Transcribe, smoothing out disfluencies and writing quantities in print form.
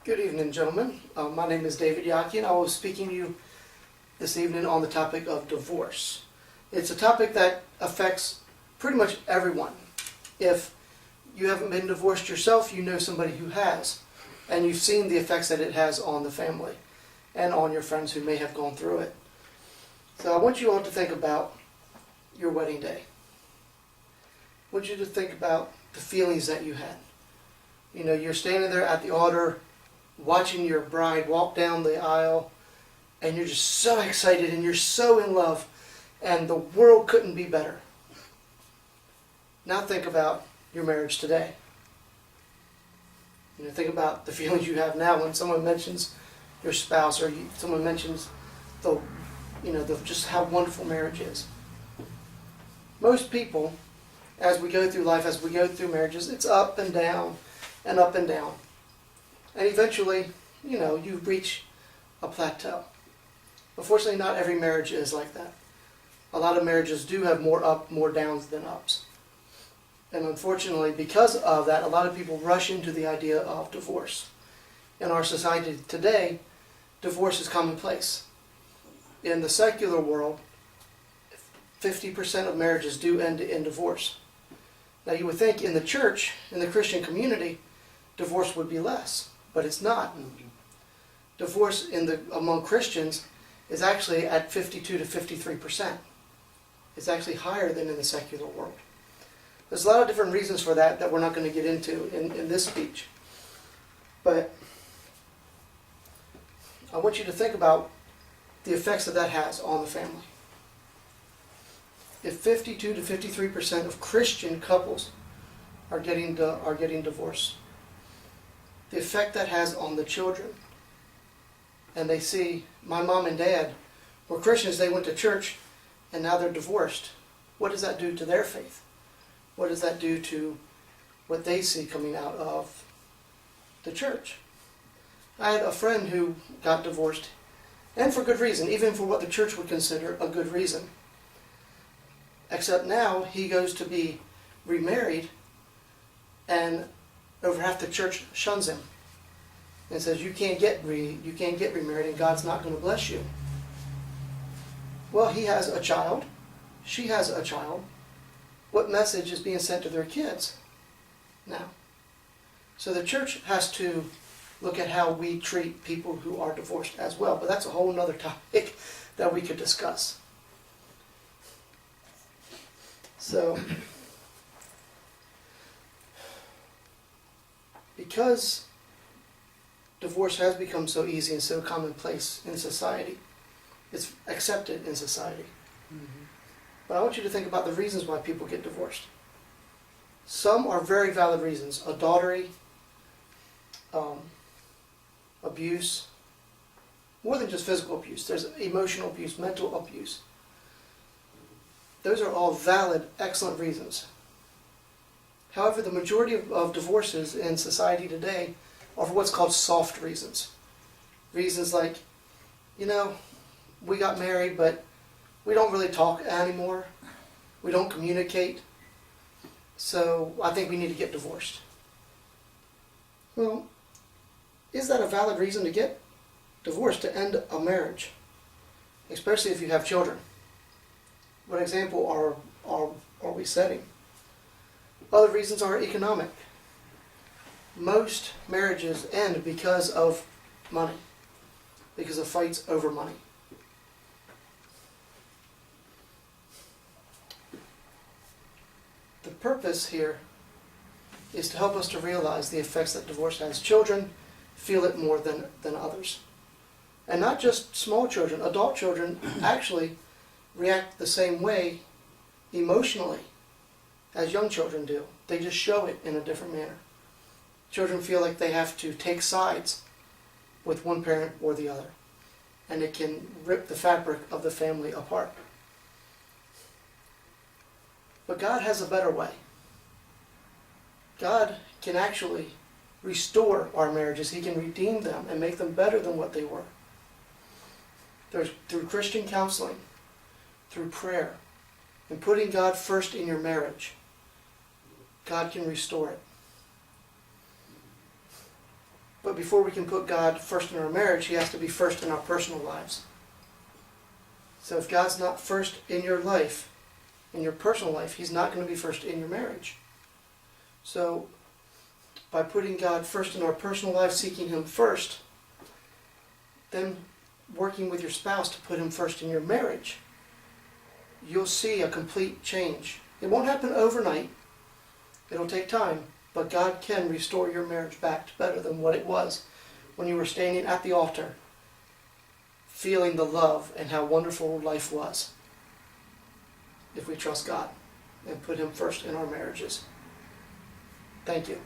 Good evening, gentlemen. My name is David Yockey, and I was speaking to you this evening on the topic of divorce. It's a topic that affects pretty much everyone. If you haven't been divorced yourself, you know somebody who has, and you've seen the effects that it has on the family and on your friends who may have gone through it. So I want you all to think about your wedding day. I want you to think about the feelings that you had. You know, you're standing there at the altar watching your bride walk down the aisle, and you're just so excited and you're so in love, and the world couldn't be better. Now think about your marriage today. You know, think about the feelings you have now when someone mentions your spouse, or someone mentions just how wonderful marriage is. Most people, as we go through life, as we go through marriages, it's up and down and up and down. And eventually, you reach a plateau. Unfortunately, not every marriage is like that. A lot of marriages do have more downs than ups. And unfortunately, because of that, a lot of people rush into the idea of divorce. In our society today, divorce is commonplace. In the secular world, 50% of marriages do end in divorce. Now you would think in the church, in the Christian community, divorce would be less, but it's not. Divorce among Christians is actually at 52 to 53%. It's actually higher than in the secular world. There's a lot of different reasons for that we're not going to get into in this speech. But I want you to think about the effects that has on the family. If 52 to 53% of Christian couples are getting divorced, the effect that has on the children, and they see my mom and dad were Christians, they went to church, and now they're divorced. What does that do to their faith? What does that do to what they see coming out of the church? I had a friend who got divorced, and for good reason, even for what the church would consider a good reason. Except now he goes to be remarried, and over half the church shuns him and says, you can't get remarried, and God's not going to bless you. Well, he has a child. She has a child. What message is being sent to their kids now? So the church has to look at how we treat people who are divorced as well. But that's a whole other topic that we could discuss. So, because divorce has become so easy and so commonplace in society, it's accepted in society. Mm-hmm. But I want you to think about the reasons why people get divorced. Some are very valid reasons. Adultery, abuse, more than just physical abuse. There's emotional abuse, mental abuse. Those are all valid, excellent reasons. However, the majority of divorces in society today are for what's called soft reasons. Reasons like, we got married, but we don't really talk anymore. We don't communicate. So I think we need to get divorced. Well, is that a valid reason to get divorced, to end a marriage? Especially if you have children. What example are we setting? Other reasons are economic. Most marriages end because of money, because of fights over money. The purpose here is to help us to realize the effects that divorce has. Children feel it more than others. And not just small children, adult children actually react the same way emotionally as young children do. They just show it in a different manner. Children feel like they have to take sides with one parent or the other, and it can rip the fabric of the family apart. But God has a better way. God can actually restore our marriages. He can redeem them and make them better than what they were. Through Christian counseling, through prayer, and putting God first in your marriage, God can restore it. But before we can put God first in our marriage, He has to be first in our personal lives. So if God's not first in your life, in your personal life, He's not going to be first in your marriage. So by putting God first in our personal life, seeking Him first, then working with your spouse to put Him first in your marriage, you'll see a complete change. It won't happen overnight. It'll take time. But God can restore your marriage back to better than what it was when you were standing at the altar, feeling the love and how wonderful life was, if we trust God and put Him first in our marriages. Thank you.